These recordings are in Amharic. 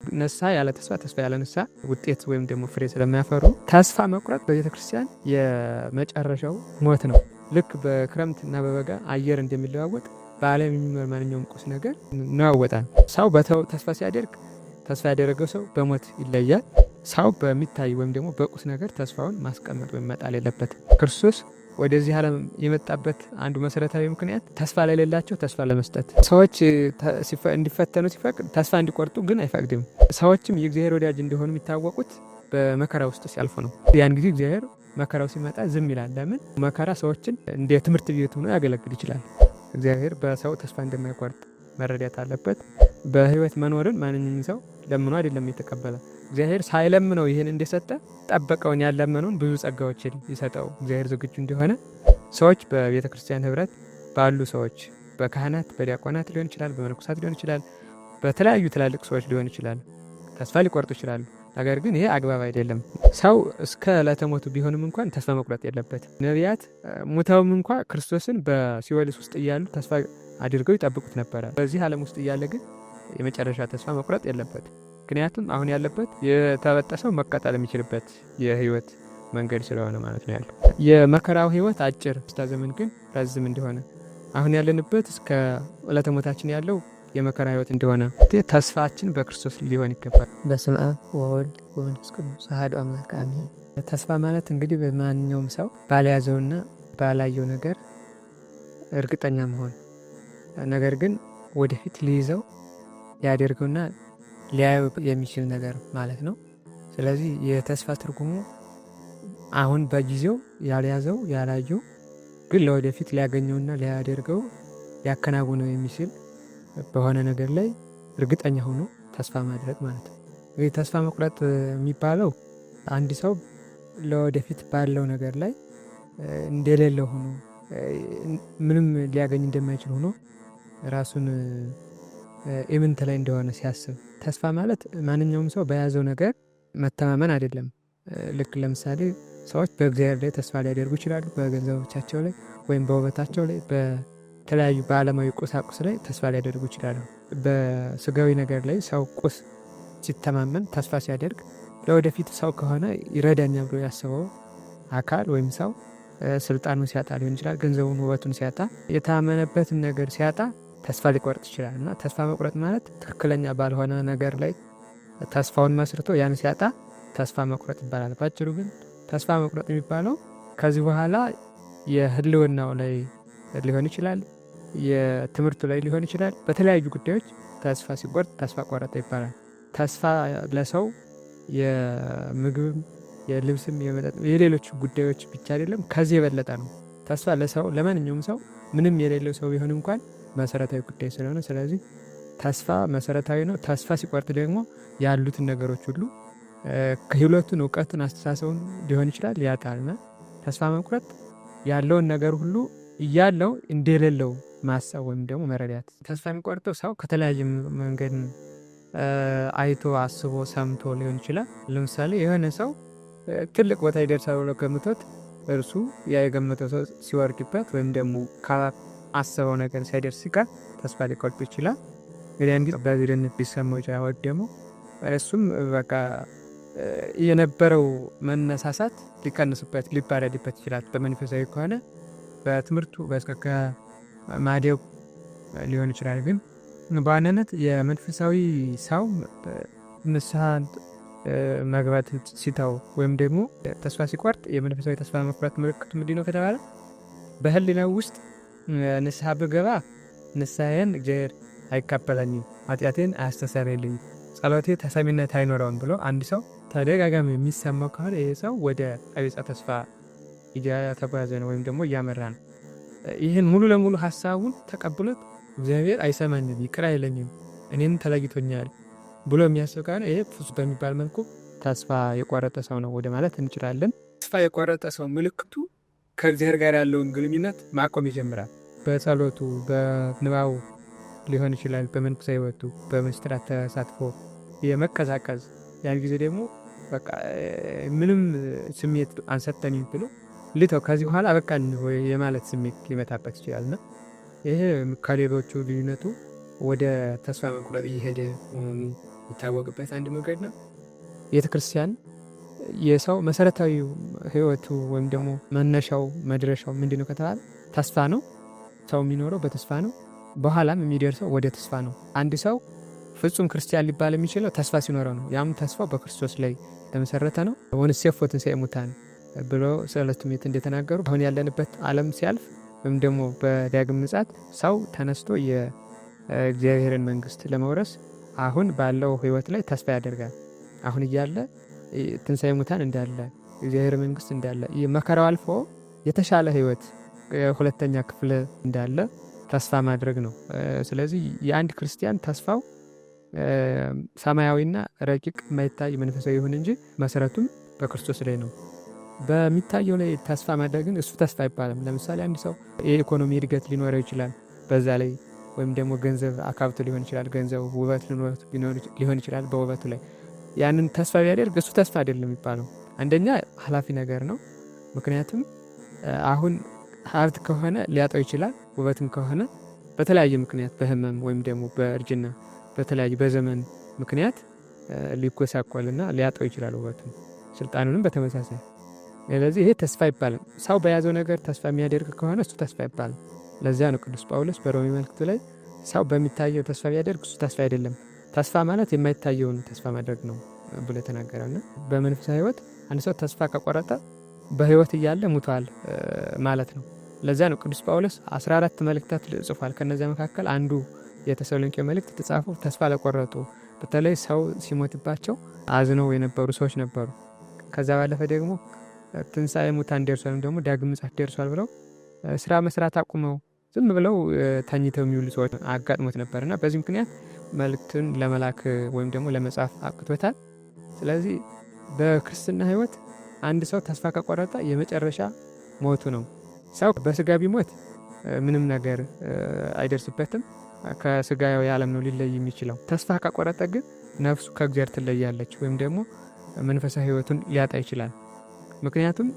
ንስሐ ያለ ተስፋ፣ ተስፋ ያለ ንስሐ ውጤት ወይም ደግሞ ፍሬ ስለማያፈሩ ተስፋ መቁረጥ በቤተክርስቲያን የመጨረሻው ሞት ነው። ልክ በክረምት እና በበጋ አየር እንደሚለዋወጥ በዓለም የሚኖር ማንኛውም ቁስ ነገር ይለዋወጣል። ሰው ተስፋ ሲያደርግ ተስፋ ያደረገው ሰው በሞት ይለያል። ሰው በሚታይ ወይም ደግሞ በቁስ ነገር ተስፋውን ማስቀመጥ ወይም መጣል የለበትም። ክርስቶስ ወደዚህ ዓለም የመጣበት አንዱ መሰረታዊ ምክንያት ተስፋ ለሌላቸው ተስፋ ለመስጠት፣ ሰዎች እንዲፈተኑ ሲፈቅድ ተስፋ እንዲቆርጡ ግን አይፈቅድም። ሰዎችም የእግዚአብሔር ወዳጅ እንደሆኑ የሚታወቁት በመከራ ውስጥ ሲያልፉ ነው። ያን ጊዜ እግዚአብሔር መከራው ሲመጣ ዝም ይላል። ለምን? መከራ ሰዎችን እንደ ትምህርት ቤት ሆኖ ያገለግል ይችላል። እግዚአብሔር በሰው ተስፋ እንደማይቆርጥ መረዳት አለበት። በህይወት መኖርን ማንኛውም ሰው ለምኖ አይደለም የተቀበለ። እግዚአብሔር ሳይለምነው ይህን እንደሰጠ ጠበቀውን ያለመነውን ብዙ ጸጋዎችን ይሰጠው እግዚአብሔር ዝግጁ እንደሆነ ሰዎች በቤተ ክርስቲያን ህብረት ባሉ ሰዎች በካህናት በዲያቆናት ሊሆን ይችላል፣ በመነኮሳት ሊሆን ይችላል፣ በተለያዩ ትላልቅ ሰዎች ሊሆን ይችላል ተስፋ ሊቆርጡ ይችላሉ። ነገር ግን ይሄ አግባብ አይደለም። ሰው እስከ ዕለተ ሞቱ ቢሆንም እንኳን ተስፋ መቁረጥ የለበትም። ነቢያት ሙተውም እንኳ ክርስቶስን በሲኦል ውስጥ እያሉ ተስፋ አድርገው ይጠብቁት ነበረ። በዚህ ዓለም ውስጥ እያለ ግን የመጨረሻ ተስፋ መቁረጥ የለበትም። ምክንያቱም አሁን ያለበት የተበጠሰው መቀጠል የሚችልበት የህይወት መንገድ ስለሆነ ማለት ነው ያለው። የመከራው ህይወት አጭር፣ ስታ ዘመን ግን ረዝም እንደሆነ አሁን ያለንበት እስከ ዕለተ ሞታችን ያለው የመከራ ህይወት እንደሆነ ተስፋችን በክርስቶስ ሊሆን ይገባል። በስመ አብ ወወልድ ወመንፈስ ቅዱስ አሐዱ አምላክ አሜን። ተስፋ ማለት እንግዲህ በማንኛውም ሰው ባልያዘውና ባላየው ነገር እርግጠኛ መሆን፣ ነገር ግን ወደፊት ሊይዘው ሊያደርገውና ሊያዩ የሚችል ነገር ማለት ነው። ስለዚህ የተስፋ ትርጉሙ አሁን በጊዜው ያልያዘው ያላየው ግን ለወደፊት ሊያገኘውና ሊያደርገው ሊያከናውነው የሚችል በሆነ ነገር ላይ እርግጠኛ ሆኖ ተስፋ ማድረግ ማለት ነው። ይህ ተስፋ መቁረጥ የሚባለው አንድ ሰው ለወደፊት ባለው ነገር ላይ እንደሌለው ሆኖ ምንም ሊያገኝ እንደማይችል ሆኖ ራሱን ኢምንት ላይ እንደሆነ ሲያስብ፣ ተስፋ ማለት ማንኛውም ሰው በያዘው ነገር መተማመን አይደለም። ልክ ለምሳሌ ሰዎች በእግዚአብሔር ላይ ተስፋ ሊያደርጉ ይችላሉ፣ በገንዘቦቻቸው ላይ ወይም በውበታቸው ላይ፣ በተለያዩ በዓለማዊ ቁሳቁስ ላይ ተስፋ ሊያደርጉ ይችላሉ። በስጋዊ ነገር ላይ ሰው ቁስ ሲተማመን ተስፋ ሲያደርግ ለወደፊት ሰው ከሆነ ይረዳኛል ብሎ ያስበው አካል ወይም ሰው ስልጣኑን ሲያጣ ሊሆን ይችላል፣ ገንዘቡን ውበቱን ሲያጣ፣ የታመነበትን ነገር ሲያጣ ተስፋ ሊቆርጥ ይችላል። እና ተስፋ መቁረጥ ማለት ትክክለኛ ባልሆነ ነገር ላይ ተስፋውን መስርቶ ያን ሲያጣ ተስፋ መቁረጥ ይባላል። ባጭሩ ግን ተስፋ መቁረጥ የሚባለው ከዚህ በኋላ የህልውናው ላይ ሊሆን ይችላል፣ የትምህርቱ ላይ ሊሆን ይችላል። በተለያዩ ጉዳዮች ተስፋ ሲቆርጥ ተስፋ ቆረጠ ይባላል። ተስፋ ለሰው የምግብም የልብስም የሌሎች ጉዳዮች ብቻ አይደለም፣ ከዚህ የበለጠ ነው። ተስፋ ለሰው ለማንኛውም ሰው ምንም የሌለው ሰው ቢሆን እንኳን መሰረታዊ ጉዳይ ስለሆነ፣ ስለዚህ ተስፋ መሰረታዊ ነው። ተስፋ ሲቆርጥ ደግሞ ያሉትን ነገሮች ሁሉ ክህሎቱን፣ እውቀቱን፣ አስተሳሰቡን ሊሆን ይችላል ያጣልና ተስፋ መቁረጥ ያለውን ነገር ሁሉ እያለው እንደሌለው ማሰብ ወይም ደግሞ መረዳት። ተስፋ የሚቆርጠው ሰው ከተለያየ መንገድ አይቶ አስቦ ሰምቶ ሊሆን ይችላል። ለምሳሌ የሆነ ሰው ትልቅ ቦታ ይደርሳል ብሎ ገምቶት እርሱ ያ የገመተው ሰው ሲወርድበት ወይም ደግሞ አሰበው ነገር ሳይደርስ ሲቀር ተስፋ ሊቆርጥ ይችላል። እንግዲህ በዚህነት ቢሰማው ይችላል። ወይም ደግሞ እሱም በቃ የነበረው መነሳሳት ሊቀንስበት ሊባረድበት ይችላል። በመንፈሳዊ ከሆነ በትምህርቱ በስከከ ማደግ ሊሆን ይችላል። ግን በዋናነት የመንፈሳዊ ሰው ንስሐ መግባት ሲተው ወይም ደግሞ ተስፋ ሲቆርጥ የመንፈሳዊ ተስፋ መቁረጥ ምልክቱ ምንድን ነው ከተባለ በህሊናው ውስጥ ንስሐ ብገባ ንስሐዬን እግዚአብሔር አይቀበለኝም፣ ኃጢአቴን አያስተሰርይልኝም፣ ጸሎቴ ተሰሚነት አይኖረውም ብሎ አንድ ሰው ተደጋጋሚ የሚሰማው ከሆነ ይህ ሰው ወደ ቀቢጸ ተስፋ እያተጓዘ ነው ወይም ደግሞ እያመራ ነው። ይህን ሙሉ ለሙሉ ሀሳቡን ተቀብሎት እግዚአብሔር አይሰማኝም፣ ይቅር አይለኝም፣ እኔን ተለይቶኛል ብሎ የሚያስብ ከሆነ ይሄ ፍጹም በሚባል መልኩ ተስፋ የቆረጠ ሰው ነው ወደ ማለት እንችላለን። ተስፋ የቆረጠ ሰው ምልክቱ ከእግዚአብሔር ጋር ያለውን ግንኙነት ማቆም ይጀምራል። በጸሎቱ በንባቡ ሊሆን ይችላል፣ በመንፈሳዊ ሕይወቱ በምስጢራት ተሳትፎ የመቀዛቀዝ ያን ጊዜ ደግሞ በቃ ምንም ስሜት አንሰጠኝም ብሎ ልተው ከዚህ በኋላ በቃ የማለት ስሜት ሊመጣበት ይችላልና ይሄ ከሌሎቹ ልዩነቱ ወደ ተስፋ መቁረጥ እየሄደ የሚታወቅበት አንድ መንገድ ነው። ቤተክርስቲያን የሰው መሰረታዊ ህይወቱ ወይም ደግሞ መነሻው መድረሻው ምንድነው ከተባለ ተስፋ ነው። ሰው የሚኖረው በተስፋ ነው። በኋላም የሚደርሰው ወደ ተስፋ ነው። አንድ ሰው ፍጹም ክርስቲያን ሊባል የሚችለው ተስፋ ሲኖረው ነው። ያም ተስፋው በክርስቶስ ላይ የተመሰረተ ነው። ወንሴፎ ትንሣኤ ሙታን ብሎ ሰለስቱ ምዕት እንደተናገሩ አሁን ያለንበት ዓለም ሲያልፍ ወይም ደግሞ በዳግም ምጽአት ሰው ተነስቶ የእግዚአብሔርን መንግስት ለመውረስ አሁን ባለው ህይወት ላይ ተስፋ ያደርጋል። አሁን እያለ ትንሣኤ ሙታን እንዳለ እግዚአብሔር መንግስት እንዳለ መከራው አልፎ የተሻለ ህይወት ሁለተኛ ክፍል እንዳለ ተስፋ ማድረግ ነው። ስለዚህ የአንድ ክርስቲያን ተስፋው ሰማያዊና ረቂቅ የማይታይ መንፈሳዊ ይሁን እንጂ መሰረቱም በክርስቶስ ላይ ነው። በሚታየው ላይ ተስፋ ማድረግን እሱ ተስፋ አይባልም። ለምሳሌ አንድ ሰው የኢኮኖሚ እድገት ሊኖረው ይችላል። በዛ ላይ ወይም ደግሞ ገንዘብ አካብቶ ሊሆን ይችላል። ገንዘብ ውበት ሊሆን ይችላል። በውበቱ ላይ ያንን ተስፋ ቢያደርግ እሱ ተስፋ አይደለም የሚባለው። አንደኛ ኃላፊ ነገር ነው። ምክንያቱም አሁን ሀብት ከሆነ ሊያጣው ይችላል። ውበትም ከሆነ በተለያየ ምክንያት በህመም ወይም ደግሞ በእርጅና በተለያየ በዘመን ምክንያት ሊጎሳቆልና ሊያጣው ይችላል ውበቱን፣ ስልጣኑንም በተመሳሳይ። ስለዚህ ይሄ ተስፋ ይባላል። ሰው በያዘው ነገር ተስፋ የሚያደርግ ከሆነ እሱ ተስፋ ይባላል። ለዚያ ነው ቅዱስ ጳውሎስ በሮሜ መልእክቱ ላይ ሰው በሚታየው ተስፋ ቢያደርግ እሱ ተስፋ አይደለም፣ ተስፋ ማለት የማይታየውን ተስፋ ማድረግ ነው ብሎ የተናገረና በመንፈሳዊ ህይወት አንድ ሰው ተስፋ ከቆረጠ በህይወት እያለ ሙቷል ማለት ነው። ለዚያ ነው ቅዱስ ጳውሎስ 14 መልእክታት ጽፏል። ከነዚያ መካከል አንዱ የተሰሎንቄ መልእክት የተጻፈው ተስፋ ለቆረጡ፣ በተለይ ሰው ሲሞትባቸው አዝነው የነበሩ ሰዎች ነበሩ። ከዛ ባለፈ ደግሞ ትንሣኤ ሙታን ደርሷል ወይም ደግሞ ዳግም ምጽአት ደርሷል ብለው ስራ መስራት አቁመው ዝም ብለው ተኝተው የሚውሉ ሰዎች አጋጥሞት ነበርና በዚህ ምክንያት መልእክቱን ለመላክ ወይም ደግሞ ለመጻፍ አቅቶታል። ስለዚህ በክርስትና ህይወት አንድ ሰው ተስፋ ከቆረጠ የመጨረሻ ሞቱ ነው። ሰው በስጋ ቢሞት ምንም ነገር አይደርስበትም። ከስጋዊ ዓለም ነው ሊለይ የሚችለው። ተስፋ ከቆረጠ ግን ነፍሱ ከእግዚአብሔር ትለያለች ወይም ደግሞ መንፈሳዊ ህይወቱን ሊያጣ ይችላል። ምክንያቱም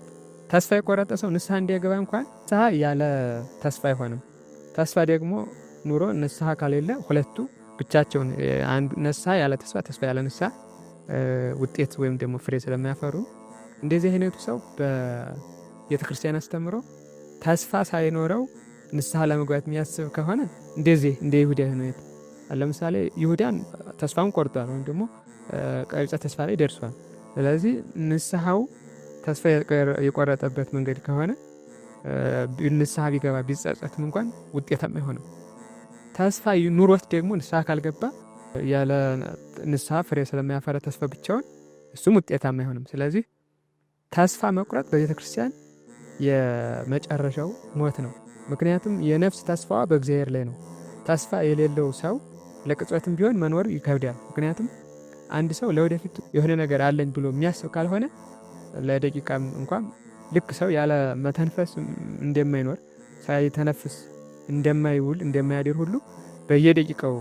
ተስፋ የቆረጠ ሰው ንስሐ እንዲያገባ እንኳን ንስሐ ያለ ተስፋ አይሆንም። ተስፋ ደግሞ ኑሮ ንስሐ ካሌለ ሁለቱ ብቻቸውን ንስሐ ያለ ተስፋ፣ ተስፋ ያለ ንስሐ ውጤት ወይም ደግሞ ፍሬ ስለማያፈሩ እንደዚህ አይነቱ ሰው በቤተ ክርስቲያን አስተምሮ ተስፋ ሳይኖረው ንስሐ ለመግባት የሚያስብ ከሆነ እንደዚህ እንደ ይሁዳ ነው። ለምሳሌ ይሁዳን ተስፋውን ቆርጧል ወይም ደግሞ ቀሪጸ ተስፋ ላይ ደርሷል። ስለዚህ ንስሐው ተስፋ የቆረጠበት መንገድ ከሆነ ንስሐ ቢገባ ቢጸጸትም እንኳን ውጤታማ አይሆንም። ተስፋ ኑሮት ደግሞ ንስሐ ካልገባ ያለ ንስሐ ፍሬ ስለማያፈራ ተስፋ ብቻውን እሱም ውጤታማ አይሆንም። ስለዚህ ተስፋ መቁረጥ በቤተ ክርስቲያን የመጨረሻው ሞት ነው። ምክንያቱም የነፍስ ተስፋዋ በእግዚአብሔር ላይ ነው። ተስፋ የሌለው ሰው ለቅጽበትም ቢሆን መኖር ይከብዳል። ምክንያቱም አንድ ሰው ለወደፊት የሆነ ነገር አለኝ ብሎ የሚያስብ ካልሆነ ለደቂቃም እንኳን ልክ ሰው ያለ መተንፈስ እንደማይኖር ሳይተነፍስ እንደማይውል እንደማያድር ሁሉ በየደቂቃው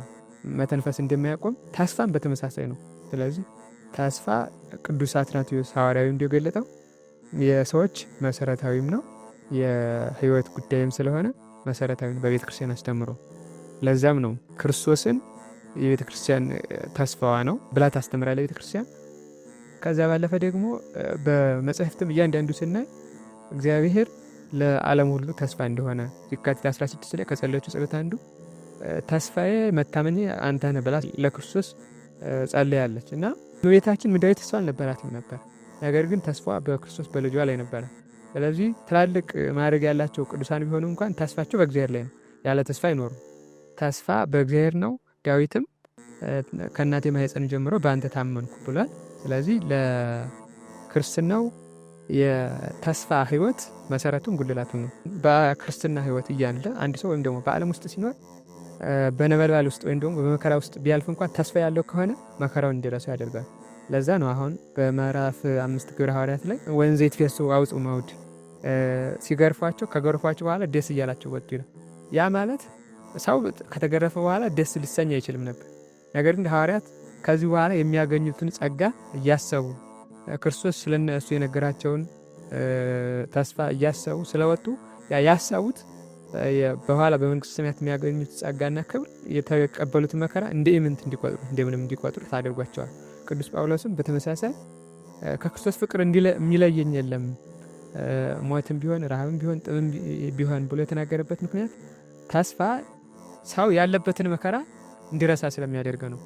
መተንፈስ እንደማያቆም ተስፋም በተመሳሳይ ነው። ስለዚህ ተስፋ ቅዱስ አትናቴዎስ ሐዋርያዊ እንደገለጠው የሰዎች መሰረታዊም ነው፣ የህይወት ጉዳይም ስለሆነ መሰረታዊ ነው በቤተ ክርስቲያን አስተምሮ። ለዛም ነው ክርስቶስን የቤተ ክርስቲያን ተስፋዋ ነው ብላ ታስተምራለች ቤተ ክርስቲያን። ከዛ ባለፈ ደግሞ በመጽሐፍትም እያንዳንዱ ስናይ እግዚአብሔር ለዓለም ሁሉ ተስፋ እንደሆነ የካቲት 16 ላይ ከጸለየችው ጸሎት አንዱ ተስፋዬ መታመኔ አንተ ነህ ብላ ለክርስቶስ ጸልያለች እና እመቤታችን ምድራዊ ተስፋ አልነበራትም ነበር። ነገር ግን ተስፋዋ በክርስቶስ በልጇ ላይ ነበረ። ስለዚህ ትላልቅ ማዕረግ ያላቸው ቅዱሳን ቢሆኑ እንኳን ተስፋቸው በእግዚአብሔር ላይ ነው። ያለ ተስፋ አይኖሩም። ተስፋ በእግዚአብሔር ነው። ዳዊትም ከእናቴ ማኅፀን ጀምሮ በአንተ ታመንኩ ብሏል። ስለዚህ ለክርስትናው የተስፋ ህይወት መሰረቱን ጉልላቱ ነው። በክርስትና ህይወት እያለ አንድ ሰው ወይም ደግሞ በዓለም ውስጥ ሲኖር በነበልባል ውስጥ ወይም ደግሞ በመከራ ውስጥ ቢያልፍ እንኳን ተስፋ ያለው ከሆነ መከራውን እንዲረሳው ያደርጋል። ለዛ ነው አሁን በምዕራፍ 5 ግብረ ሐዋርያት ላይ ወንዘ ይትፌስሑ አውጽኡ እምአውድ ሲገርፏቸው ከገርፏቸው በኋላ ደስ እያላቸው ወጡ ይላል። ያ ማለት ሰው ከተገረፈ በኋላ ደስ ሊሰኝ አይችልም ነበር። ነገር ግን ሐዋርያት ከዚህ በኋላ የሚያገኙትን ጸጋ እያሰቡ ክርስቶስ ስለነሱ የነገራቸውን ተስፋ እያሰቡ ስለወጡ ያሰቡት በኋላ በመንግስተ ሰማያት የሚያገኙት ጸጋና ክብር የተቀበሉት መከራ እንደ ኢምንት እንዲቆጥሩ እንደምንም እንዲቆጥሩ ታደርጓቸዋል። ቅዱስ ጳውሎስም በተመሳሳይ ከክርስቶስ ፍቅር የሚለየኝ የለም ሞትም ቢሆን ረሃብም ቢሆን ጥምም ቢሆን ብሎ የተናገረበት ምክንያት ተስፋ ሰው ያለበትን መከራ እንዲረሳ ስለሚያደርግ ነው።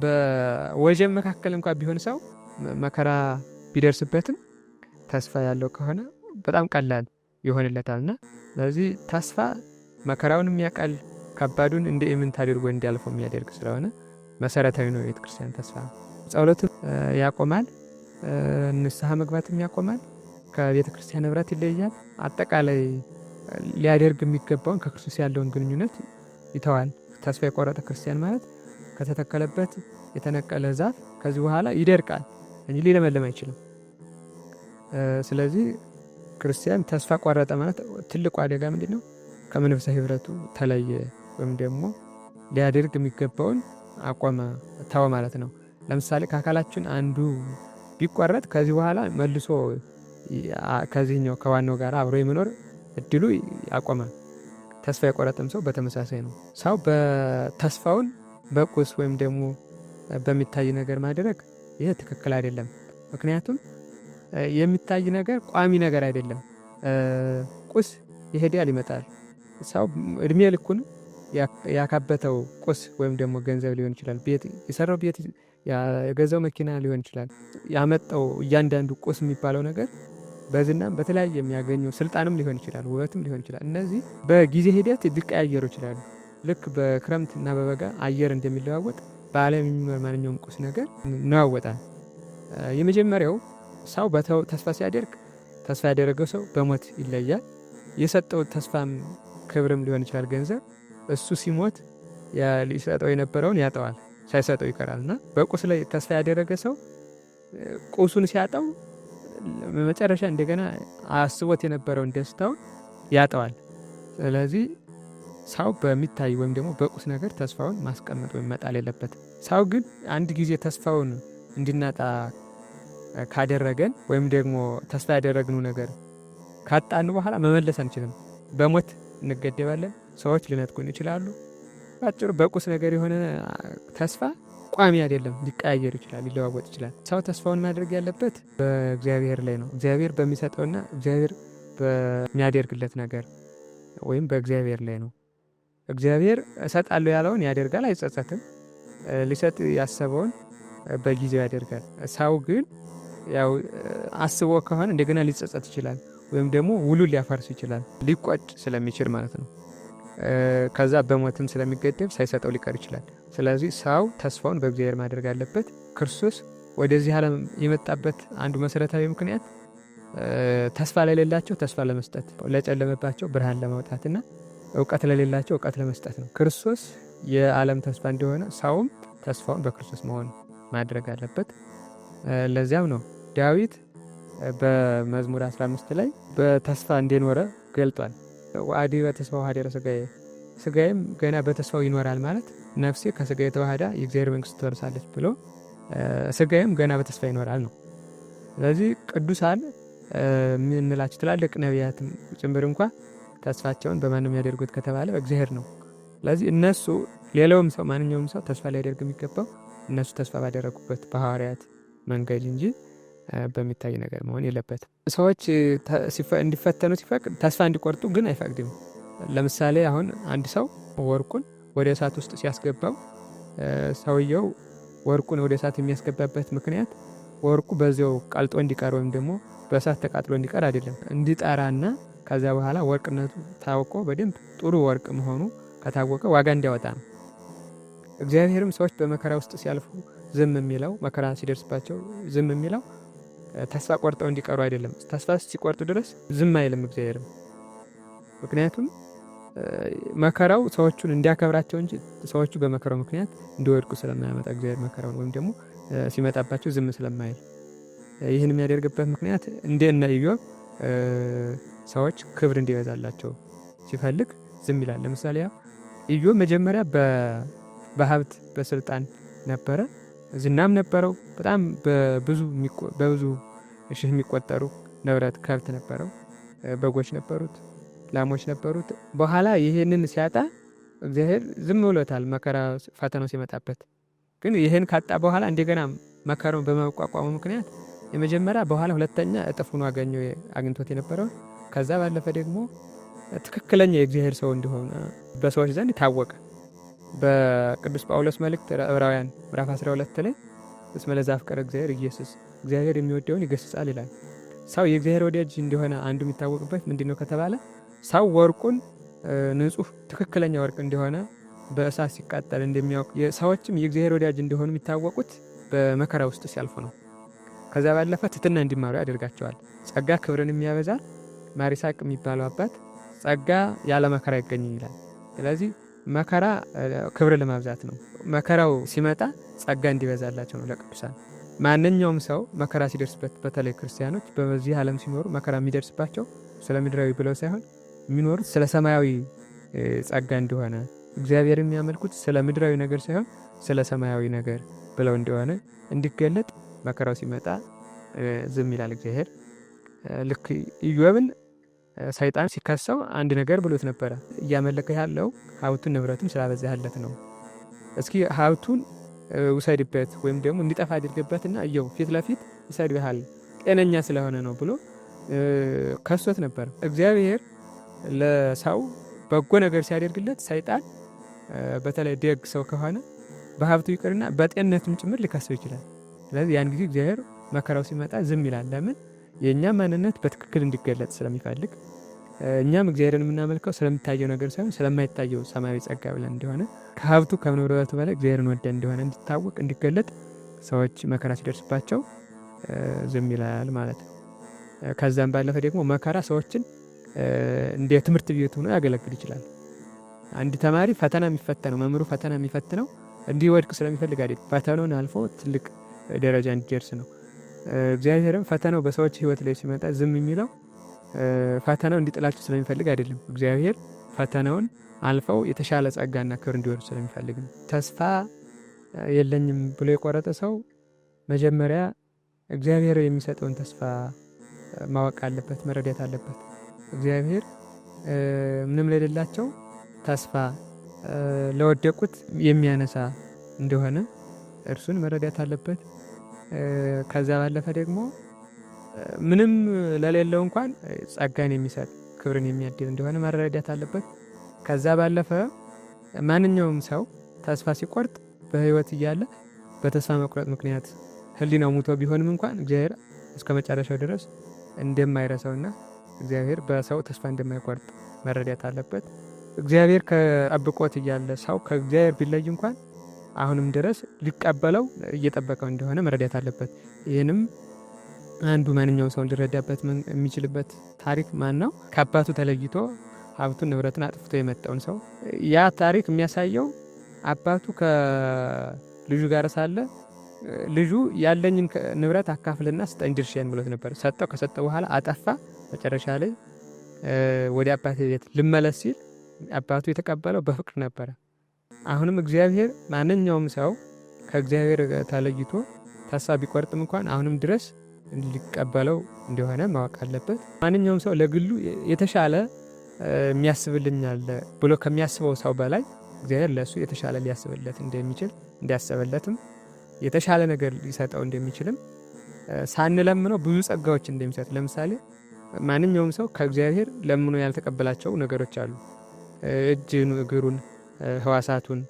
በወጀብ መካከል እንኳን ቢሆን ሰው መከራ ቢደርስበትም ተስፋ ያለው ከሆነ በጣም ቀላል ይሆንለታልና ስለዚህ ተስፋ መከራውን የሚያቀል ከባዱን እንደ ኢምንት አድርጎ እንዲያልፈው የሚያደርግ ስለሆነ መሰረታዊ ነው የቤተ ክርስቲያን ተስፋ። ጸሎትም ያቆማል፣ ንስሐ መግባትም ያቆማል፣ ከቤተ ክርስቲያን ህብረት ይለያል። አጠቃላይ ሊያደርግ የሚገባውን ከክርስቶስ ያለውን ግንኙነት ይተዋል። ተስፋ የቆረጠ ክርስቲያን ማለት ከተተከለበት የተነቀለ ዛፍ ከዚህ በኋላ ይደርቃል እንጂ ሊለመልም አይችልም። ስለዚህ ክርስቲያን ተስፋ ቆረጠ ማለት ትልቁ አደጋ ምንድን ነው? ከመንፈሳዊ ህብረቱ ተለየ ወይም ደግሞ ሊያደርግ የሚገባውን አቆመ፣ ተወ ማለት ነው። ለምሳሌ ከአካላችን አንዱ ቢቆረጥ ከዚህ በኋላ መልሶ ከዚህኛው ከዋናው ጋር አብሮ የመኖር እድሉ ያቆመ። ተስፋ የቆረጠም ሰው በተመሳሳይ ነው። ሰው በተስፋውን በቁስ ወይም ደግሞ በሚታይ ነገር ማድረግ ይህ ትክክል አይደለም። ምክንያቱም የሚታይ ነገር ቋሚ ነገር አይደለም። ቁስ ይሄዳል ይመጣል። ሰው እድሜ ልኩን ያካበተው ቁስ ወይም ደግሞ ገንዘብ ሊሆን ይችላል፣ ቤት የሰራው ቤት፣ የገዛው መኪና ሊሆን ይችላል። ያመጣው እያንዳንዱ ቁስ የሚባለው ነገር በዝናም በተለያየ የሚያገኘው ስልጣንም ሊሆን ይችላል፣ ውበትም ሊሆን ይችላል። እነዚህ በጊዜ ሂደት ሊቀያየሩ ይችላሉ። ልክ በክረምት እና በበጋ አየር እንደሚለዋወጥ በዓለም የሚኖር ማንኛውም ቁስ ነገር ይለዋወጣል። የመጀመሪያው ሰው ተስፋ ሲያደርግ ተስፋ ያደረገው ሰው በሞት ይለያል። የሰጠው ተስፋም ክብርም ሊሆን ይችላል ገንዘብ፣ እሱ ሲሞት ሊሰጠው የነበረውን ያጠዋል፣ ሳይሰጠው ይቀራል። እና በቁስ ላይ ተስፋ ያደረገ ሰው ቁሱን ሲያጠው መጨረሻ እንደገና አስቦት የነበረውን ደስታውን ያጠዋል። ስለዚህ ሰው በሚታይ ወይም ደግሞ በቁስ ነገር ተስፋውን ማስቀመጥ ወይም መጣል የለበትም። ሰው ግን አንድ ጊዜ ተስፋውን እንዲናጣ ካደረገን ወይም ደግሞ ተስፋ ያደረግነው ነገር ካጣን በኋላ መመለስ አንችልም። በሞት እንገደባለን። ሰዎች ሊነጥቁን ይችላሉ። ባጭሩ በቁስ ነገር የሆነ ተስፋ ቋሚ አይደለም፣ ሊቀያየር ይችላል፣ ሊለዋወጥ ይችላል። ሰው ተስፋውን ማድረግ ያለበት በእግዚአብሔር ላይ ነው። እግዚአብሔር በሚሰጠውና እግዚአብሔር በሚያደርግለት ነገር ወይም በእግዚአብሔር ላይ ነው። እግዚአብሔር እሰጣለሁ ያለውን ያደርጋል፣ አይጸጸትም። ሊሰጥ ያሰበውን በጊዜው ያደርጋል። ሰው ግን ያው አስቦ ከሆነ እንደገና ሊጸጸት ይችላል፣ ወይም ደግሞ ውሉ ሊያፈርስ ይችላል፣ ሊቆጭ ስለሚችል ማለት ነው። ከዛ በሞትም ስለሚገደብ ሳይሰጠው ሊቀር ይችላል። ስለዚህ ሰው ተስፋውን በእግዚአብሔር ማድረግ አለበት። ክርስቶስ ወደዚህ ዓለም የመጣበት አንዱ መሰረታዊ ምክንያት ተስፋ ለሌላቸው ተስፋ ለመስጠት፣ ለጨለመባቸው ብርሃን ለማውጣትና እውቀት ለሌላቸው እውቀት ለመስጠት ነው። ክርስቶስ የዓለም ተስፋ እንደሆነ ሰውም ተስፋውን በክርስቶስ መሆን ማድረግ አለበት። ለዚያም ነው ዳዊት በመዝሙር 15 ላይ በተስፋ እንደኖረ ገልጧል። ዋዲ በተስፋ ሀደረ ስጋዬ፣ ስጋዬም ገና በተስፋው ይኖራል ማለት ነፍሴ ከስጋዬ ተዋህዳ የእግዚአብሔር መንግስት ትወርሳለች ብሎ ስጋዬም ገና በተስፋ ይኖራል ነው። ስለዚህ ቅዱሳን የምንላቸው ትላልቅ ነቢያትም ጭምር እንኳ ተስፋቸውን በማን ነው የሚያደርጉት ከተባለ እግዚአብሔር ነው። ስለዚህ እነሱ ሌላውም ሰው ማንኛውም ሰው ተስፋ ሊያደርግ የሚገባው እነሱ ተስፋ ባደረጉበት በሐዋርያት መንገድ እንጂ በሚታይ ነገር መሆን የለበትም። ሰዎች እንዲፈተኑ ሲፈቅድ ተስፋ እንዲቆርጡ ግን አይፈቅድም። ለምሳሌ አሁን አንድ ሰው ወርቁን ወደ እሳት ውስጥ ሲያስገባው ሰውየው ወርቁን ወደ እሳት የሚያስገባበት ምክንያት ወርቁ በዚያው ቀልጦ እንዲቀር ወይም ደግሞ በእሳት ተቃጥሎ እንዲቀር አይደለም። እንዲጠራና ከዚያ በኋላ ወርቅነቱ ታውቆ በደንብ ጥሩ ወርቅ መሆኑ ከታወቀ ዋጋ እንዲያወጣ ነው። እግዚአብሔርም ሰዎች በመከራ ውስጥ ሲያልፉ ዝም የሚለው መከራ ሲደርስባቸው ዝም የሚለው ተስፋ ቆርጠው እንዲቀሩ አይደለም። ተስፋ ሲቆርጡ ድረስ ዝም አይልም እግዚአብሔርም። ምክንያቱም መከራው ሰዎቹን እንዲያከብራቸው እንጂ ሰዎቹ በመከራው ምክንያት እንዲወድቁ ስለማያመጣ እግዚአብሔር መከራውን ወይም ደግሞ ሲመጣባቸው ዝም ስለማይል፣ ይህን የሚያደርግበት ምክንያት እንደነ ኢዮብ ሰዎች ክብር እንዲበዛላቸው ሲፈልግ ዝም ይላል። ለምሳሌ ኢዮብ መጀመሪያ በሀብት በስልጣን ነበረ፣ ዝናም ነበረው። በጣም በብዙ ሺህ የሚቆጠሩ ንብረት ከብት ነበረው፣ በጎች ነበሩት፣ ላሞች ነበሩት። በኋላ ይሄንን ሲያጣ እግዚአብሔር ዝም ብሎታል፣ መከራ ፈተናው ሲመጣበት። ግን ይህን ካጣ በኋላ እንደገና መከራውን በመቋቋሙ ምክንያት የመጀመሪያ በኋላ ሁለተኛ እጥፍ ሆኖ አግኝቶት የነበረው። ከዛ ባለፈ ደግሞ ትክክለኛ የእግዚአብሔር ሰው እንደሆነ በሰዎች ዘንድ ታወቀ። በቅዱስ ጳውሎስ መልእክት ዕብራውያን ምዕራፍ 12 ላይ እስመ ለዘአፍቀረ እግዚአብሔር ኢየሱስ እግዚአብሔር የሚወደውን ይገስጻል ይላል። ሰው የእግዚአብሔር ወዳጅ እንደሆነ አንዱ የሚታወቅበት ምንድነው ከተባለ ሰው ወርቁን ንጹህ ትክክለኛ ወርቅ እንደሆነ በእሳት ሲቃጠል እንደሚያውቅ ሰዎችም የእግዚአብሔር ወዳጅ እንደሆኑ የሚታወቁት በመከራ ውስጥ ሲያልፉ ነው። ከዛ ባለፈ ትሕትና እንዲማሩ ያደርጋቸዋል። ጸጋ ክብርን የሚያበዛል። ማር ይስሐቅ የሚባለው አባት ጸጋ ያለ መከራ አይገኝም ይላል። ስለዚህ መከራ ክብር ለማብዛት ነው። መከራው ሲመጣ ጸጋ እንዲበዛላቸው ነው ለቅዱሳን። ማንኛውም ሰው መከራ ሲደርስበት፣ በተለይ ክርስቲያኖች በዚህ ዓለም ሲኖሩ መከራ የሚደርስባቸው ስለ ምድራዊ ብለው ሳይሆን የሚኖሩት ስለ ሰማያዊ ጸጋ እንደሆነ እግዚአብሔር የሚያመልኩት ስለ ምድራዊ ነገር ሳይሆን ስለ ሰማያዊ ነገር ብለው እንደሆነ እንዲገለጥ መከራው ሲመጣ ዝም ይላል እግዚአብሔር። ልክ ኢዮብን ሰይጣን ሲከሰው አንድ ነገር ብሎት ነበረ። እያመለከ ያለው ሀብቱን ንብረቱን ስላበዛህለት ነው። እስኪ ሀብቱን ውሰድበት ወይም ደግሞ እንዲጠፋ አድርግበትና እየው ፊት ለፊት ይሰድብሃል፣ ጤነኛ ስለሆነ ነው ብሎ ከሶት ነበር። እግዚአብሔር ለሰው በጎ ነገር ሲያደርግለት ሰይጣን በተለይ ደግ ሰው ከሆነ በሀብቱ ይቅርና በጤንነቱም ጭምር ሊከሰው ይችላል። ስለዚህ ያን ጊዜ እግዚአብሔር መከራው ሲመጣ ዝም ይላል። ለምን? የእኛ ማንነት በትክክል እንዲገለጥ ስለሚፈልግ። እኛም እግዚአብሔርን የምናመልከው ስለሚታየው ነገር ሳይሆን ስለማይታየው ሰማያዊ ጸጋ ብለን እንደሆነ ከሀብቱ ከንብረቱ በላይ እግዚአብሔርን ወደን እንደሆነ እንዲታወቅ እንዲገለጥ ሰዎች መከራ ሲደርስባቸው ዝም ይላል ማለት ነው። ከዛም ባለፈ ደግሞ መከራ ሰዎችን እንደ ትምህርት ቤት ሆኖ ያገለግል ይችላል። አንድ ተማሪ ፈተና የሚፈተነው መምህሩ ፈተና የሚፈትነው እንዲወድቅ ስለሚፈልግ አይደል፣ ፈተናውን አልፎ ትልቅ ደረጃ እንዲደርስ ነው። እግዚአብሔርም ፈተናው በሰዎች ሕይወት ላይ ሲመጣ ዝም የሚለው ፈተናው እንዲጥላቸው ስለሚፈልግ አይደለም። እግዚአብሔር ፈተናውን አልፈው የተሻለ ጸጋና ክብር እንዲወርዱ ስለሚፈልግ ነው። ተስፋ የለኝም ብሎ የቆረጠ ሰው መጀመሪያ እግዚአብሔር የሚሰጠውን ተስፋ ማወቅ አለበት፣ መረዳት አለበት። እግዚአብሔር ምንም ለሌላቸው ተስፋ ለወደቁት የሚያነሳ እንደሆነ እርሱን መረዳት አለበት። ከዛ ባለፈ ደግሞ ምንም ለሌለው እንኳን ጸጋን የሚሰጥ ክብርን የሚያድል እንደሆነ መረዳት አለበት። ከዛ ባለፈ ማንኛውም ሰው ተስፋ ሲቆርጥ በሕይወት እያለ በተስፋ መቁረጥ ምክንያት ሕሊናው ሙቶ ቢሆንም እንኳን እግዚአብሔር እስከ መጨረሻው ድረስ እንደማይረሳውና እግዚአብሔር በሰው ተስፋ እንደማይቆርጥ መረዳት አለበት። እግዚአብሔር ከጠብቆት እያለ ሰው ከእግዚአብሔር ቢለይ እንኳን አሁንም ድረስ ሊቀበለው እየጠበቀው እንደሆነ መረዳት አለበት። ይህንም አንዱ ማንኛውም ሰው ሊረዳበት የሚችልበት ታሪክ ማን ነው? ከአባቱ ተለይቶ ሀብቱን ንብረትን አጥፍቶ የመጣውን ሰው ያ ታሪክ የሚያሳየው አባቱ ከልጁ ጋር ሳለ ልጁ ያለኝን ንብረት አካፍልና ስጠኝ ድርሻዬን ብሎት ነበር። ሰጠው። ከሰጠው በኋላ አጠፋ። መጨረሻ ላይ ወደ አባቴ ቤት ልመለስ ሲል አባቱ የተቀበለው በፍቅር ነበረ። አሁንም እግዚአብሔር ማንኛውም ሰው ከእግዚአብሔር ተለይቶ ተስፋ ቢቆርጥም እንኳን አሁንም ድረስ ሊቀበለው እንደሆነ ማወቅ አለበት። ማንኛውም ሰው ለግሉ የተሻለ የሚያስብልኛል ብሎ ከሚያስበው ሰው በላይ እግዚአብሔር ለእሱ የተሻለ ሊያስብለት እንደሚችል እንዲያስበለትም የተሻለ ነገር ሊሰጠው እንደሚችልም ሳንለምነው ብዙ ጸጋዎች እንደሚሰጥ። ለምሳሌ ማንኛውም ሰው ከእግዚአብሔር ለምኖ ያልተቀበላቸው ነገሮች አሉ። እጅን፣ እግሩን፣ ህዋሳቱን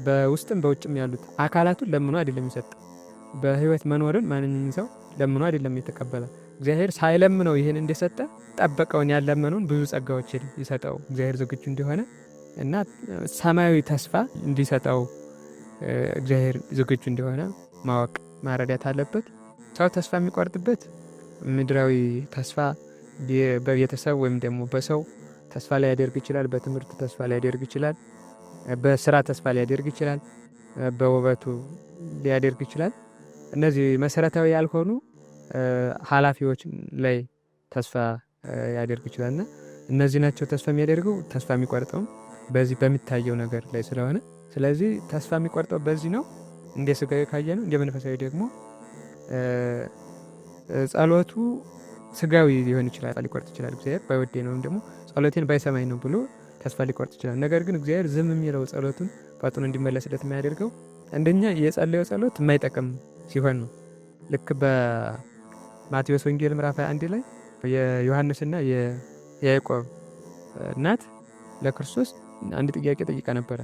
በውስጥም በውጭም ያሉት አካላቱን ለምኖ አይደለም የሚሰጥ። በህይወት መኖርን ማንኛውም ሰው ለምኖ አይደለም የተቀበለ። እግዚአብሔር ሳይለምነው ይህን እንደሰጠ ጠበቀውን ያለመነውን ብዙ ጸጋዎችን ሊሰጠው እግዚአብሔር ዝግጁ እንደሆነ እና ሰማያዊ ተስፋ እንዲሰጠው እግዚአብሔር ዝግጁ እንደሆነ ማወቅ ማረዳት አለበት። ሰው ተስፋ የሚቆርጥበት ምድራዊ ተስፋ በቤተሰብ ወይም ደግሞ በሰው ተስፋ ሊያደርግ ይችላል። በትምህርት ተስፋ ሊያደርግ ይችላል። በስራ ተስፋ ሊያደርግ ይችላል። በውበቱ ሊያደርግ ይችላል። እነዚህ መሰረታዊ ያልሆኑ ኃላፊዎች ላይ ተስፋ ያደርግ ይችላልና እነዚህ ናቸው ተስፋ የሚያደርገው። ተስፋ የሚቆርጠው በዚህ በሚታየው ነገር ላይ ስለሆነ ስለዚህ ተስፋ የሚቆርጠው በዚህ ነው። እንደ ስጋዊ ካየ ነው። እንደ መንፈሳዊ ደግሞ ጸሎቱ ስጋዊ ሊሆን ይችላል ሊቆርጥ ይችላል። እግዚአብሔር ባይወደኝ ነው ወይም ደግሞ ጸሎቴን ባይሰማኝ ነው ብሎ ተስፋ ሊቆርጥ ይችላል። ነገር ግን እግዚአብሔር ዝም የሚለው ጸሎቱን ፈጥኖ እንዲመለስለት የሚያደርገው አንደኛ የጸለየው ጸሎት የማይጠቅም ሲሆን ነው። ልክ በማቴዎስ ወንጌል ምዕራፍ 21 ላይ የዮሐንስና የያዕቆብ እናት ለክርስቶስ አንድ ጥያቄ ጠይቃ ነበረ።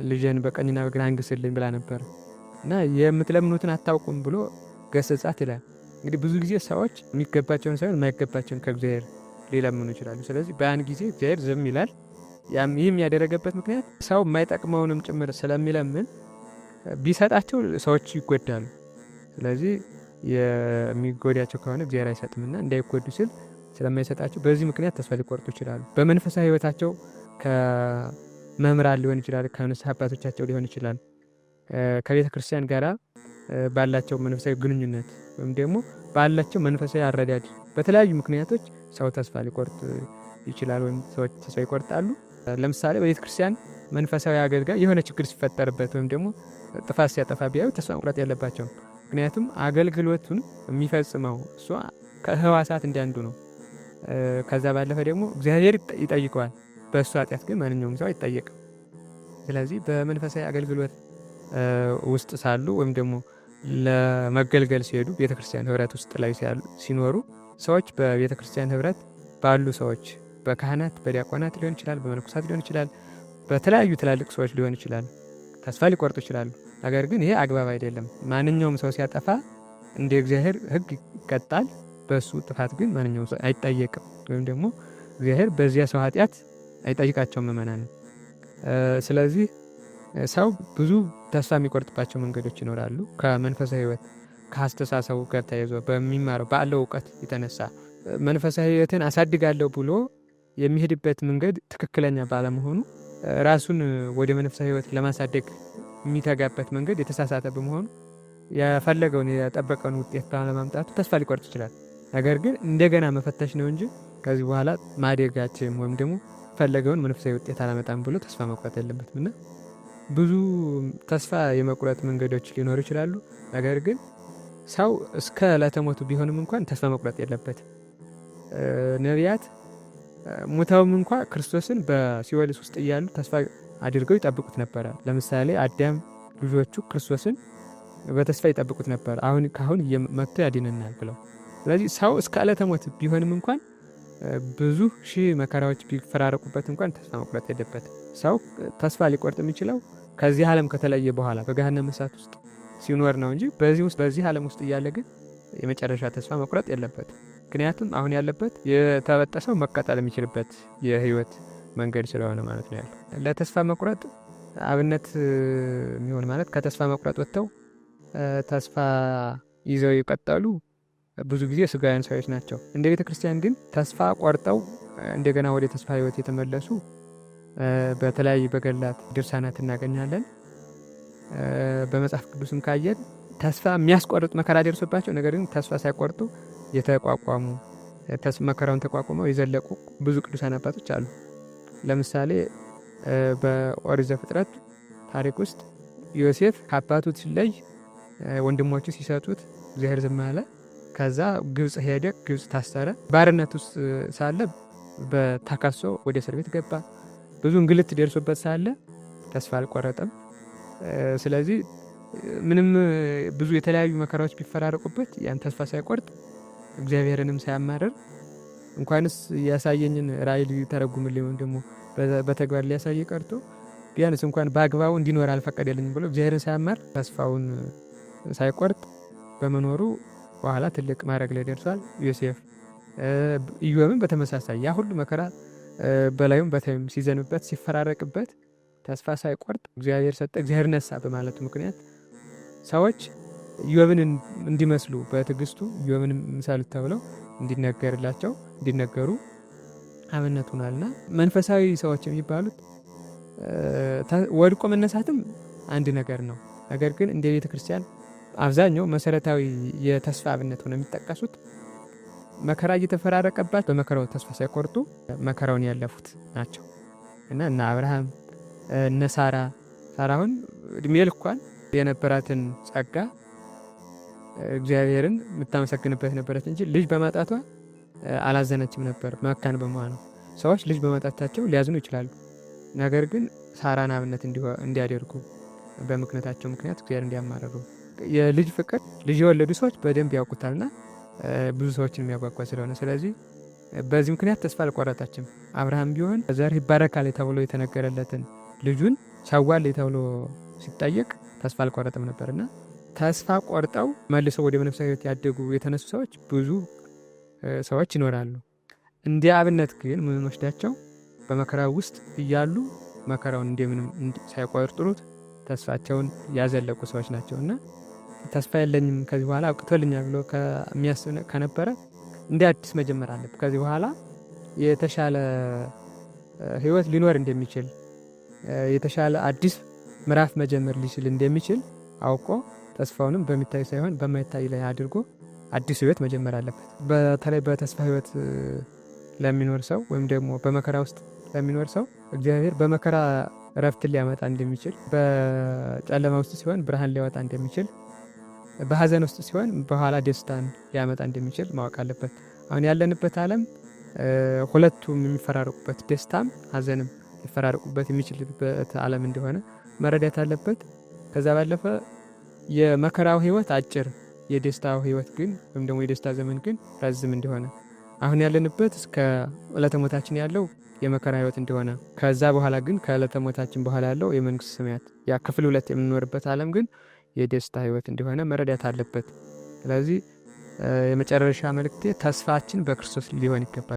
ልጅን በቀኝና በግራ አንግስልኝ ብላ ነበር እና የምትለምኑትን አታውቁም ብሎ ገሰጻት ይላል። እንግዲህ ብዙ ጊዜ ሰዎች የሚገባቸውን ሳይሆን የማይገባቸውን ከእግዚአብሔር ሊለምኑ ይችላሉ። ስለዚህ በያን ጊዜ እግዚአብሔር ዝም ይላል። ይህም ያደረገበት ምክንያት ሰው የማይጠቅመውንም ጭምር ስለሚለምን ቢሰጣቸው ሰዎች ይጎዳሉ። ስለዚህ የሚጎዳቸው ከሆነ እግዚአብሔር አይሰጥምና እንዳይጎዱ ሲል ስለማይሰጣቸው በዚህ ምክንያት ተስፋ ሊቆርጡ ይችላሉ። በመንፈሳዊ ሕይወታቸው ከመምህራን ሊሆን ይችላል፣ ከንስሐ አባቶቻቸው ሊሆን ይችላል፣ ከቤተ ክርስቲያን ጋር ባላቸው መንፈሳዊ ግንኙነት ወይም ደግሞ ባላቸው መንፈሳዊ አረዳድ በተለያዩ ምክንያቶች ሰው ተስፋ ሊቆርጥ ይችላል ወይም ሰዎች ተስፋ ይቆርጣሉ። ለምሳሌ በቤተ ክርስቲያን መንፈሳዊ አገልጋይ የሆነ ችግር ሲፈጠርበት ወይም ደግሞ ጥፋት ሲያጠፋ ቢያዩ ተስፋ መቁረጥ ያለባቸው። ምክንያቱም አገልግሎቱን የሚፈጽመው እሱ ከህዋሳት እንዲያንዱ ነው። ከዛ ባለፈ ደግሞ እግዚአብሔር ይጠይቀዋል። በእሱ ኃጢአት ግን ማንኛውም ሰው አይጠየቅም። ስለዚህ በመንፈሳዊ አገልግሎት ውስጥ ሳሉ ወይም ደግሞ ለመገልገል ሲሄዱ ቤተክርስቲያን ህብረት ውስጥ ላይ ሲኖሩ ሰዎች በቤተክርስቲያን ህብረት ባሉ ሰዎች በካህናት በዲያቆናት ሊሆን ይችላል፣ በመነኮሳት ሊሆን ይችላል፣ በተለያዩ ትላልቅ ሰዎች ሊሆን ይችላል ተስፋ ሊቆርጡ ይችላሉ። ነገር ግን ይሄ አግባብ አይደለም። ማንኛውም ሰው ሲያጠፋ እንደ እግዚአብሔር ህግ ይቀጣል። በሱ ጥፋት ግን ማንኛውም ሰው አይጠየቅም። ወይም ደግሞ እግዚአብሔር በዚያ ሰው ኃጢአት አይጠይቃቸውም ምእመናን። ስለዚህ ሰው ብዙ ተስፋ የሚቆርጥባቸው መንገዶች ይኖራሉ። ከመንፈሳዊ ህይወት ከአስተሳሰቡ ጋር ተያይዞ በሚማረው ባለው እውቀት የተነሳ መንፈሳዊ ህይወትን አሳድጋለሁ ብሎ የሚሄድበት መንገድ ትክክለኛ ባለመሆኑ ራሱን ወደ መንፈሳዊ ህይወት ለማሳደግ የሚተጋበት መንገድ የተሳሳተ በመሆኑ የፈለገውን የጠበቀውን ውጤት ባለማምጣቱ ተስፋ ሊቆርጥ ይችላል። ነገር ግን እንደገና መፈተሽ ነው እንጂ ከዚህ በኋላ ማደጋችን ወይም ደግሞ ፈለገውን መንፈሳዊ ውጤት አላመጣም ብሎ ተስፋ መቁረጥ የለበትም እና ብዙ ተስፋ የመቁረጥ መንገዶች ሊኖሩ ይችላሉ። ነገር ግን ሰው እስከ ዕለተ ሞቱ ቢሆንም እንኳን ተስፋ መቁረጥ የለበትም። ነቢያት ሙተውም እንኳ ክርስቶስን በሲኦል ውስጥ እያሉ ተስፋ አድርገው ይጠብቁት ነበረ። ለምሳሌ አዳም ልጆቹ ክርስቶስን በተስፋ ይጠብቁት ነበር፣ ካሁን መጥቶ ያድነናል ብለው። ስለዚህ ሰው እስከ ዕለተ ሞት ቢሆንም እንኳን ብዙ ሺህ መከራዎች ቢፈራረቁበት እንኳን ተስፋ መቁረጥ የለበትም። ሰው ተስፋ ሊቆርጥ የሚችለው ከዚህ ዓለም ከተለየ በኋላ በገሃነመ እሳት ውስጥ ሲኖር ነው እንጂ በዚህ ዓለም ውስጥ እያለ ግን የመጨረሻ ተስፋ መቁረጥ የለበትም። ምክንያቱም አሁን ያለበት የተበጠሰው መቀጠል የሚችልበት የህይወት መንገድ ስለሆነ ማለት ነው ያለው። ለተስፋ መቁረጥ አብነት የሚሆን ማለት ከተስፋ መቁረጥ ወጥተው ተስፋ ይዘው ይቀጠሉ ብዙ ጊዜ ስጋውያን ሰዎች ናቸው። እንደ ቤተ ክርስቲያን ግን ተስፋ ቆርጠው እንደገና ወደ ተስፋ ህይወት የተመለሱ በተለያዩ በገላት ድርሳናት እናገኛለን። በመጽሐፍ ቅዱስም ካየን ተስፋ የሚያስቆርጥ መከራ ደርሶባቸው ነገር ግን ተስፋ ሳይቆርጡ የተቋቋሙ መከራውን ተቋቁመው የዘለቁ ብዙ ቅዱሳን አባቶች አሉ። ለምሳሌ በኦሪት ዘፍጥረት ታሪክ ውስጥ ዮሴፍ ከአባቱ ሲለይ ወንድሞቹ ሲሰጡት እግዚአብሔር ዝም አለ። ከዛ ግብጽ ሄደ፣ ግብጽ ታሰረ። ባርነት ውስጥ ሳለ በተከሶ ወደ እስር ቤት ገባ። ብዙ እንግልት ደርሶበት ሳለ ተስፋ አልቆረጠም። ስለዚህ ምንም ብዙ የተለያዩ መከራዎች ቢፈራረቁበት ያን ተስፋ ሳይቆርጥ እግዚአብሔርንም ሳያማረር እንኳንስ ያሳየኝን ራእይ ሊተረጉምልኝ ወይም ደግሞ በተግባር ሊያሳይ ቀርቶ ቢያንስ እንኳን በአግባቡ እንዲኖር አልፈቀደልኝም ብሎ እግዚአብሔርን ሳያማር ተስፋውን ሳይቆርጥ በመኖሩ በኋላ ትልቅ ማዕረግ ላይ ደርሷል ዮሴፍ። ኢዮብም በተመሳሳይ ያ ሁሉ መከራ በላዩም በታዩም ሲዘንበት ሲፈራረቅበት ተስፋ ሳይቆርጥ እግዚአብሔር ሰጠ እግዚአብሔር ነሳ በማለቱ ምክንያት ሰዎች ኢዮብን እንዲመስሉ በትዕግስቱ ኢዮብን ምሳሌ ተብለው እንዲነገሩ አብነት ሆኗልና መንፈሳዊ ሰዎች የሚባሉት ወድቆ መነሳትም አንድ ነገር ነው። ነገር ግን እንደ ቤተ ክርስቲያን አብዛኛው መሰረታዊ የተስፋ አብነት ሆነው የሚጠቀሱት መከራ እየተፈራረቀባት በመከራው ተስፋ ሳይቆርጡ መከራውን ያለፉት ናቸው እና እነ አብርሃም እነ ሳራሁን እድሜ ልኳን የነበራትን ጸጋ እግዚአብሔርን የምታመሰግንበት ነበረች እንጂ ልጅ በማጣቷ አላዘነችም ነበር መካን በመሆኗ። ሰዎች ልጅ በማጣታቸው ሊያዝኑ ይችላሉ። ነገር ግን ሳራን አብነት እንዲያደርጉ በምክንያታቸው ምክንያት እግዚአብሔር እንዲያማረሩ የልጅ ፍቅር ልጅ የወለዱ ሰዎች በደንብ ያውቁታልና ብዙ ሰዎችን የሚያጓጓ ስለሆነ ስለዚህ በዚህ ምክንያት ተስፋ አልቆረጠችም። አብርሃም ቢሆን ዘር ይባረካል ተብሎ የተነገረለትን ልጁን ሰዋል ተብሎ ሲጠየቅ ተስፋ አልቆረጠም ነበርና ተስፋ ቆርጠው መልሰው ወደ መንፈሳዊ ሕይወት ያደጉ የተነሱ ሰዎች ብዙ ሰዎች ይኖራሉ። እንደ አብነት ግን ምን ወስዳቸው በመከራው ውስጥ እያሉ መከራውን እንደምንም ሳይቆርጡት ተስፋቸውን ያዘለቁ ሰዎች ናቸውና ተስፋ የለኝም ከዚህ በኋላ አብቅቶልኛል ብሎ ከሚያስብ ከነበረ እንደ አዲስ መጀመር አለበት። ከዚህ በኋላ የተሻለ ህይወት ሊኖር እንደሚችል የተሻለ አዲስ ምዕራፍ መጀመር ሊችል እንደሚችል አውቆ ተስፋውንም በሚታይ ሳይሆን በማይታይ ላይ አድርጎ አዲስ ህይወት መጀመር አለበት። በተለይ በተስፋ ህይወት ለሚኖር ሰው ወይም ደግሞ በመከራ ውስጥ ለሚኖር ሰው እግዚአብሔር በመከራ እረፍትን ሊያመጣ እንደሚችል፣ በጨለማ ውስጥ ሲሆን ብርሃን ሊያወጣ እንደሚችል፣ በሀዘን ውስጥ ሲሆን በኋላ ደስታን ሊያመጣ እንደሚችል ማወቅ አለበት። አሁን ያለንበት ዓለም ሁለቱም የሚፈራረቁበት ደስታም ሀዘንም ሊፈራረቁበት የሚችልበት ዓለም እንደሆነ መረዳት አለበት። ከዛ ባለፈ የመከራው ህይወት አጭር፣ የደስታው ህይወት ግን ወይም ደግሞ የደስታ ዘመን ግን ረዝም እንደሆነ አሁን ያለንበት እስከ ዕለተ ሞታችን ያለው የመከራ ህይወት እንደሆነ ከዛ በኋላ ግን ከዕለተ ሞታችን በኋላ ያለው የመንግስት ሰማያት ያ ክፍል 2 የምንኖርበት ዓለም ግን የደስታ ህይወት እንደሆነ መረዳት አለበት። ስለዚህ የመጨረሻ መልእክቴ ተስፋችን በክርስቶስ ሊሆን ይገባል።